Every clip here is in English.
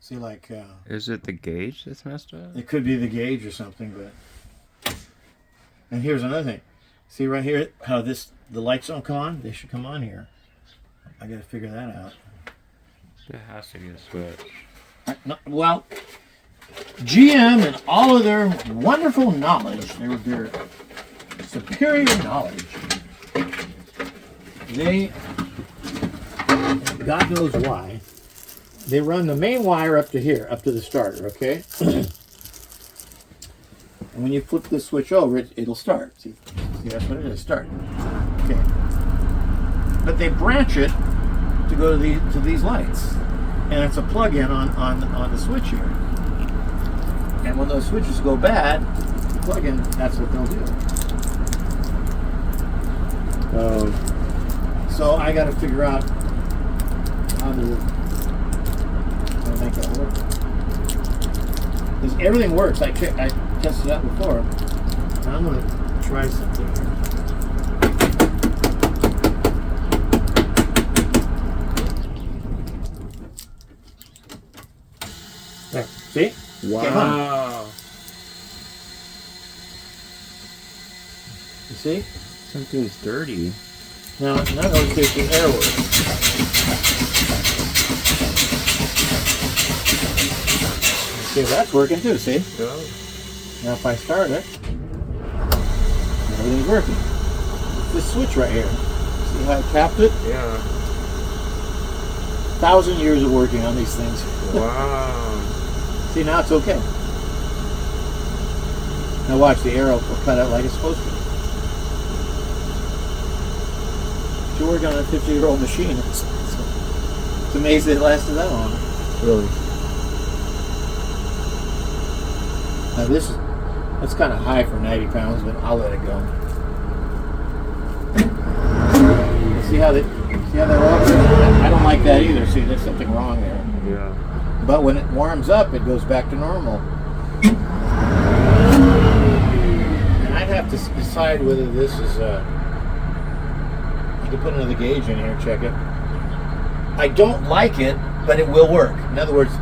See, like... Is it the gauge that's messed up? It could be the gauge or something, but... And here's another thing. See right here how the lights don't come on? They should come on here. I gotta figure that out. There has to be a switch. Well, GM and all of their wonderful knowledge, their superior knowledge, they, God knows why, they run the main wire up to here, up to the starter, okay? And when you flip the switch over, it'll start. See, that's what it is, start. Okay. But they branch it to go to these lights. And it's a plug-in on the switch here. And when those switches go bad, plug-in, that's what they'll do. So I got to figure out how to make that work. Because everything works. I tested that before. And I'm going to try something here. There. See? Wow. You see? Something's dirty. Now notice there's the air work. See, that's working too, see? Yeah. Now if I start it, everything's working. This switch right here. See how I tapped it? Yeah. 1,000 years of working on these things. Wow. See, now it's okay. Now watch, the arrow will cut out like it's supposed to. You're working on a 50-year-old machine. It's amazing it lasted that long. Really? Now that's kind of high for 90 pounds, but I'll let it go. See how that works? I don't like that either. See, there's something wrong there. Yeah. But when it warms up, it goes back to normal. And I'd have to decide whether this is you can put another gauge in here and check it. I don't like it, but it will work. In other words,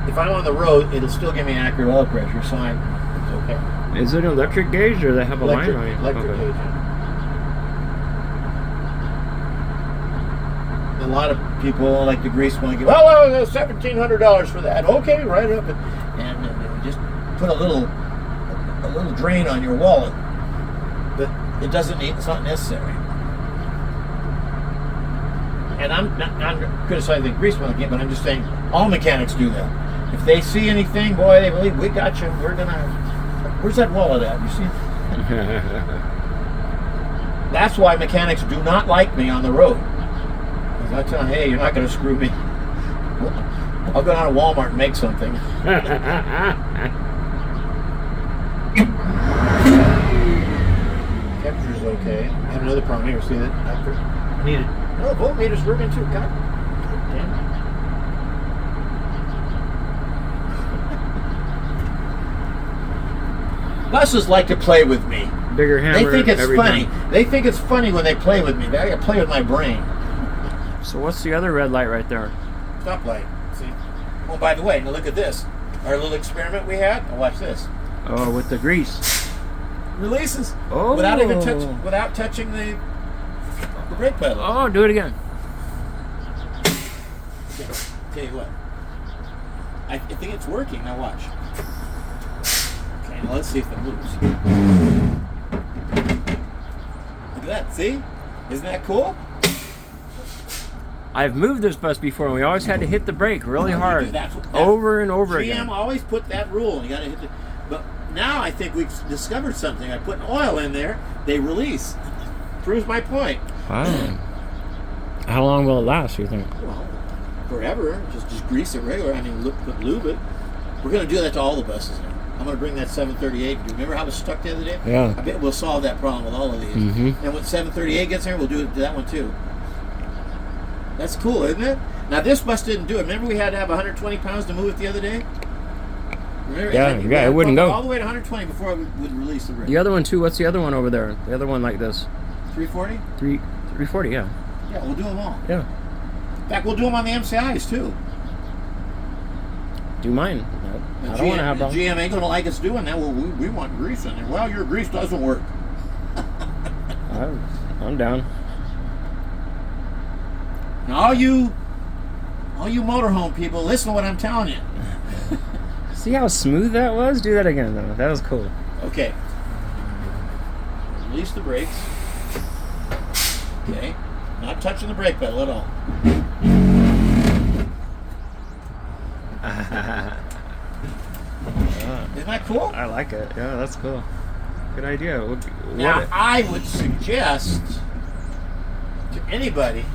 if I'm on the road, it'll still give me accurate oil pressure, so it's okay. Is it an electric gauge or they have a line on it? Electric gauge. A lot of people like the grease one give, oh, $1,700 for that. Okay, write it up and just put a little drain on your wallet. But it's not necessary. And I'm not criticizing the grease one again, but I'm just saying all mechanics do that. If they see anything, boy, they believe we got you. Where's that wallet at? You see? That's why mechanics do not like me on the road. I tell them, hey, you're not going to screw me. I'll go down to Walmart and make something. Temperature's okay. I have another problem here. See that? I need it. No, voltmeter's working too. God damn it. Buses like to play with me. Bigger hammer. They think it's funny. Time. They think it's funny when they play with me. They got to play with my brain. So what's the other red light right there? Stop light. See? Oh, by the way, now look at this. Our little experiment we had. Now watch this. Oh, with the grease. Releases. Oh. Without touching the brake pedal. Oh, do it again. Okay. Tell you what. I think it's working. Now watch. Okay, now let's see if it moves. Look at that. See? Isn't that cool? I've moved this bus before, and we always had to hit the brake really hard, over and over again. GM always put that rule, and you got to hit the. But now I think we've discovered something. I put oil in there; they release. Proves my point. Wow. How long will it last? You think? Well, forever. Just grease it regular. I mean, lube it. We're going to do that to all the buses now. I'm going to bring that 738. Do you remember how it was stuck the other day? Yeah. I bet we'll solve that problem with all of these. Mm-hmm. And when 738 gets there, we'll do it to that one too. That's cool, isn't it? Now this bus didn't do it. Remember we had to have 120 pounds to move it the other day? Remember? Yeah, it wouldn't go. All the way to 120 before it would release the brake. The other one too, what's the other one over there? The other one like this? 340? 340, yeah. Yeah, we'll do them all. Yeah. In fact, we'll do them on the MCIs too. Do mine. The I don't want to have problems. GM ain't going to like us doing that. Well, we want grease in there. Well, your grease doesn't work. I'm down. Now, all you motorhome people, listen to what I'm telling you. See how smooth that was? Do that again, though. That was cool. Okay. Release the brakes. Okay. Not touching the brake pedal at all. Isn't that cool? I like it. Yeah, that's cool. Good idea. Now, I would suggest to anybody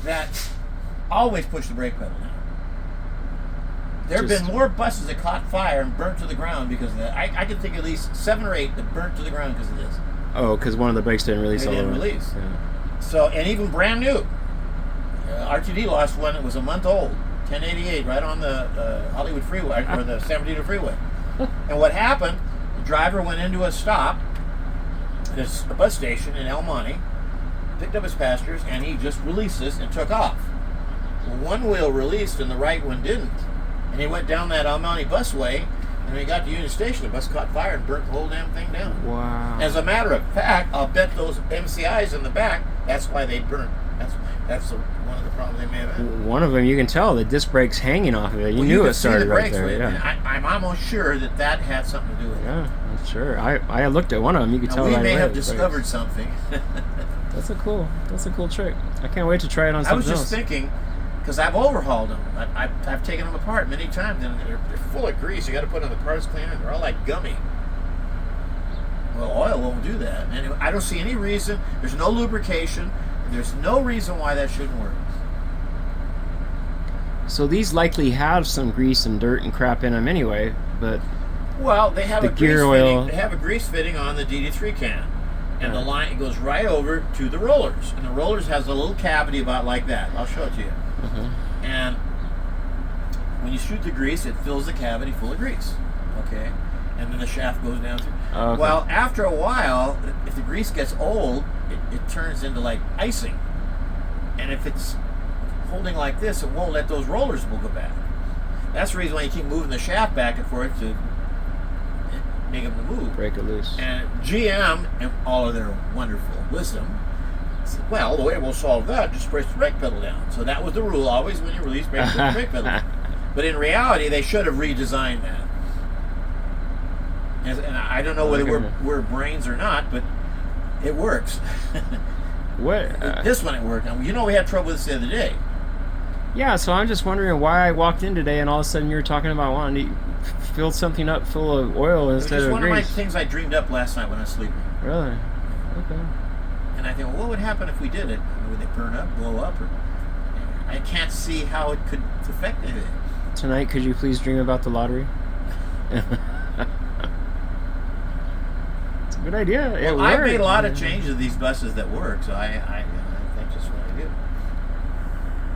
that always push the brake pedal down. There have been more buses that caught fire and burnt to the ground because of that. I can think of at least 7 or 8 that burnt to the ground because of this. Oh, because one of the brakes didn't release. They didn't release. Yeah. So, and even brand new. RTD lost one that was a month old, 1088, right on the Hollywood Freeway or the San Bernardino Freeway. And what happened? The driver went into a stop at a bus station in El Monte, picked up his passengers, and he just released this and took off. Well, one wheel released and the right one didn't. And he went down that El Monte busway, and when he got to Union Station, the bus caught fire and burnt the whole damn thing down. Wow. As a matter of fact, I'll bet those MCIs in the back, that's why they burnt. That's one of the problems they may have had. One of them, you can tell the disc brake's hanging off of it. You knew could it see started the right brakes there. with it. Yeah. I'm almost sure that had something to do with it. Yeah, I'm sure. I looked at one of them. You could Now, tell we right may away have the brakes. discovered something. That's a cool trick. I can't wait to try it on I something was just else. thinking, because I've overhauled them. I've taken them apart many times, and they're full of grease. You got to put on the parts cleaner. They're all like gummy. Well, oil won't do that. And I don't see any reason. There's no lubrication. There's no reason why that shouldn't work. So these likely have some grease and dirt and crap in them anyway, but Well, they have The a grease gear oil. fitting. They have a grease fitting on the DD3 can, and the line it goes right over to the rollers, and the rollers has a little cavity about like that. I'll show it to you. And when you shoot the grease, it fills the cavity full of grease. Okay, and then the shaft goes down through. Okay. Well, after a while, if the grease gets old, it turns into like icing, and if it's holding like this, it won't let those rollers go back. That's the reason why you keep moving the shaft back and forth to make them move. break it loose. And GM, and all of their wonderful wisdom, said, well, the way we'll solve that, just press the brake pedal down. So that was the rule, always when you release brake, put the brake pedal down. But in reality, they should have redesigned that. And I don't know whether we're brains or not, but it works. What? This one it worked. Now, you know we had trouble with this the other day. Yeah, so I'm just wondering why I walked in today and all of a sudden you were talking about wanting to fill something up full of oil It was instead just of one of my grease. things I dreamed up last night when I was sleeping. Really? Okay. And I think, well, what would happen if we did it? Would they burn up, blow up? Or I can't see how it could affect anything. Tonight, could you please dream about the lottery? It's a good idea. It Well, I've made a lot of worked. changes to these buses that work, so I